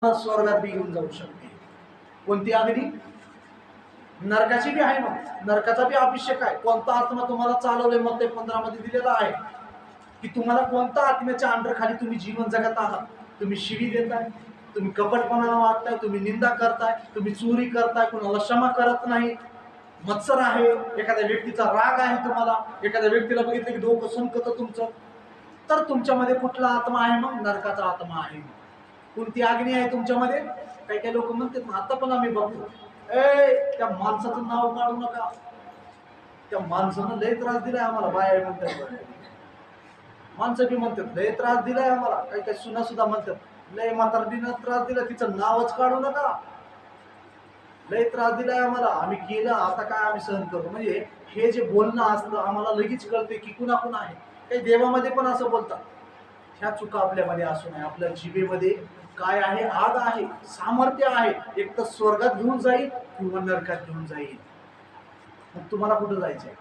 स्वर्गात बी घेऊन जाऊ शकते. कोणती अग्नी? नरकाची बी आहे. मग नरकाचा बी अभिषेक आहे. कोणता आत्मा तुम्हाला चालवलंय? मग ते 15 मध्ये दिलेला आहे की तुम्हाला कोणत्या आत्म्याच्या अंडर खाली तुम्ही जीवन जगत आहात. तुम्ही शिवी देताय, तुम्ही कपटपणानं वागताय, तुम्ही निंदा करताय, तुम्ही चोरी करताय, कुणाला क्षमा करत नाही, मत्सर आहे, एखाद्या व्यक्तीचा राग आहे, तुम्हाला एखाद्या व्यक्तीला बघितलं की डोकं सणकतं तुमचं, तर तुमच्यामध्ये कुठला आत्मा आहे? मग नरकाचा आत्मा आहे. कोणती अग्नी आहे तुमच्यामध्ये? काही काही लोक म्हणतात, आता पण आम्ही बघतो, त्या माणसाचं नाव काढू नका, त्या माणसानं लय त्रास दिलाय आम्हाला. बाय म्हणतात, माणसं बी म्हणतात लय त्रास दिलाय आम्हाला. काही काही सुना सुद्धा म्हणतात लय म्हातारडीनं त्रास दिला, तिचं नावच काढू नका, लय त्रास दिलाय आम्हाला, आम्ही केलं, आता काय आम्ही सहन करतो. म्हणजे हे जे बोलणं असतं आम्हाला लगेच कळते की कुणाकुण आहे. काही देवामध्ये पण असं बोलतात. ह्या चुका आपल्यामध्ये असू नये. आपल्या जिभेमध्ये काय आहे? आग आहे, सामर्थ्य आहे. एक तर स्वर्गात घेऊन जाईल किंवा नरकात घेऊन जाईल. मग तुम्हाला कुठं जायचंय?